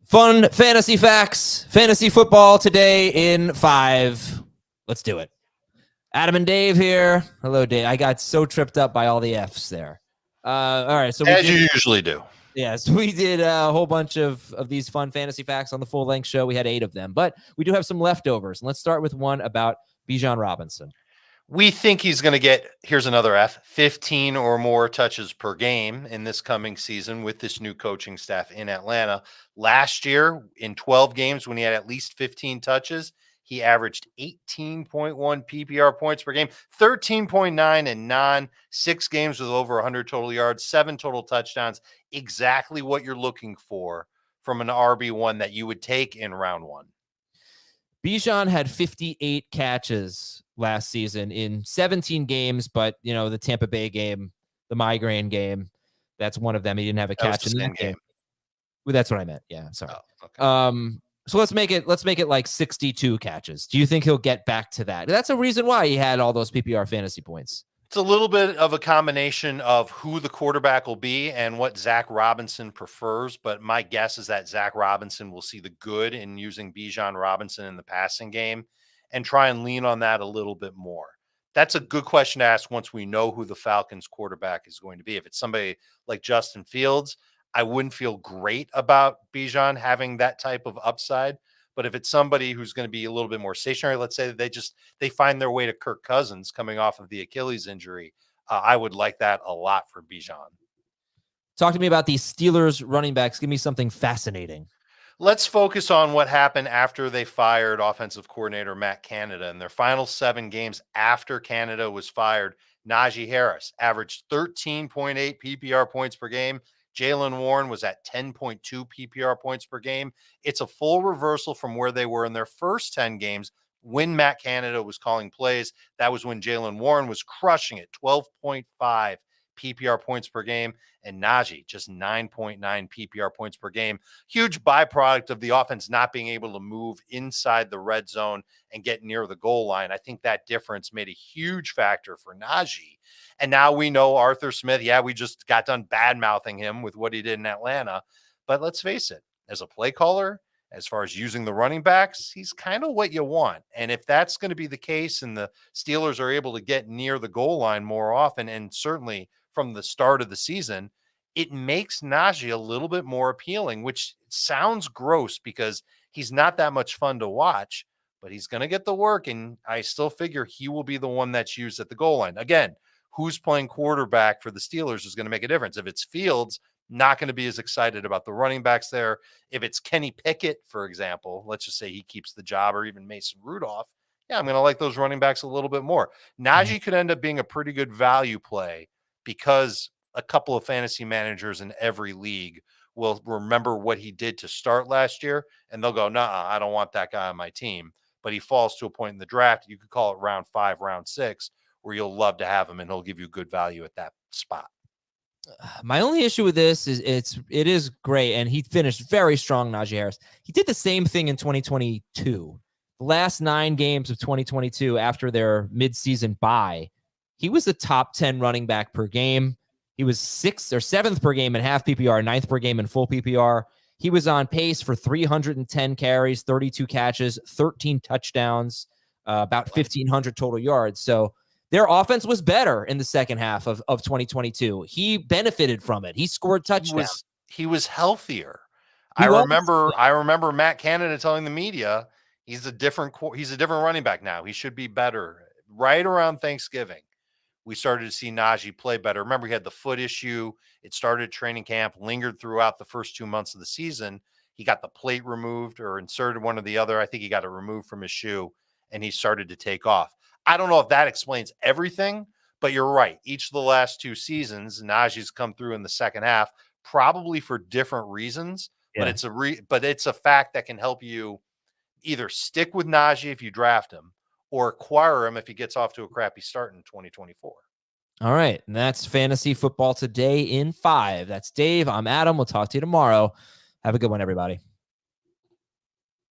Fun fantasy facts, fantasy football today in 5. Let's do it. Adam and Dave here. Hello, Dave. I got so tripped up by all the F's there. All right. So As you usually do. Yes, we did a whole bunch of these fun fantasy facts on the full-length show. We had 8 of them, but we do have some leftovers. And let's start with one about Bijan Robinson. We think he's going to get, here's another F, 15 or more touches per game in this coming season with this new coaching staff in Atlanta. Last year, in 12 games, when he had at least 15 touches, he averaged 18.1 PPR points per game, 13.9 in non-6 games with over 100 total yards, 7 total touchdowns. Exactly what you're looking for from an RB1 that you would take in round 1. Bijan had 58 catches last season in 17 games, but the Tampa Bay game, the migraine game, that's one of them. He didn't have a catch in that game. Well, that's what I meant. Yeah, sorry. Oh, okay. So let's make it like 62 catches. Do you think he'll get back to that? That's a reason why he had all those PPR fantasy points. It's a little bit of a combination of who the quarterback will be and what Zach Robinson prefers. But my guess is that Zach Robinson will see the good in using Bijan Robinson in the passing game and try and lean on that a little bit more. That's a good question to ask once we know who the Falcons quarterback is going to be. If it's somebody like Justin Fields, I wouldn't feel great about Bijan having that type of upside. But if it's somebody who's going to be a little bit more stationary, let's say that they find their way to Kirk Cousins coming off of the Achilles injury, I would like that a lot for Bijan. Talk to me about these Steelers running backs. Give me something fascinating. Let's focus on what happened after they fired offensive coordinator Matt Canada. In their final 7 games after Canada was fired, Najee Harris averaged 13.8 PPR points per game. Jaylen Warren was at 10.2 PPR points per game. It's a full reversal from where they were in their first 10 games when Matt Canada was calling plays. That was when Jaylen Warren was crushing it, 12.5 PPR points per game, and Najee just 9.9 PPR points per game. Huge byproduct of the offense not being able to move inside the red zone and get near the goal line. I think that difference made a huge factor for Najee. And now we know Arthur Smith. Yeah, we just got done bad-mouthing him with what he did in Atlanta. But let's face it, as a play caller, as far as using the running backs, he's kind of what you want. And if that's going to be the case and the Steelers are able to get near the goal line more often, and certainly from the start of the season, it makes Najee a little bit more appealing, which sounds gross because he's not that much fun to watch, but he's going to get the work. And I still figure he will be the one that's used at the goal line. Again, who's playing quarterback for the Steelers is going to make a difference. If it's Fields, not going to be as excited about the running backs there. If it's Kenny Pickett, for example, let's just say he keeps the job, or even Mason Rudolph, yeah, I'm going to like those running backs a little bit more. Najee could end up being a pretty good value play because a couple of fantasy managers in every league will remember what he did to start last year, and they'll go, nah, I don't want that guy on my team. But he falls to a point in the draft, you could call it round 5, round 6, where you'll love to have him and he'll give you good value at that spot. My only issue with this is it is great, and he finished very strong, Najee Harris. He did the same thing in 2022. The last 9 games of 2022 after their midseason bye, he was a top 10 running back per game. He was 6th or 7th per game in half PPR, 9th per game in full PPR. He was on pace for 310 carries, 32 catches, 13 touchdowns, about 1,500 total yards. So their offense was better in the second half of 2022. He benefited from it. He scored touchdowns. He was healthier. I remember Matt Canada telling the media he's a different running back now. He should be better. Right around Thanksgiving, we started to see Najee play better. Remember, he had the foot issue. It started training camp, lingered throughout the first 2 months of the season. He got the plate removed or inserted one or the other. I think he got it removed from his shoe, and he started to take off. I don't know if that explains everything, but you're right. Each of the last 2 seasons, Najee's come through in the second half, probably for different reasons. Yeah. But it's a fact that can help you either stick with Najee if you draft him, or acquire him if he gets off to a crappy start in 2024. All right. And that's fantasy football today in 5. That's Dave. I'm Adam. We'll talk to you tomorrow. Have a good one, everybody.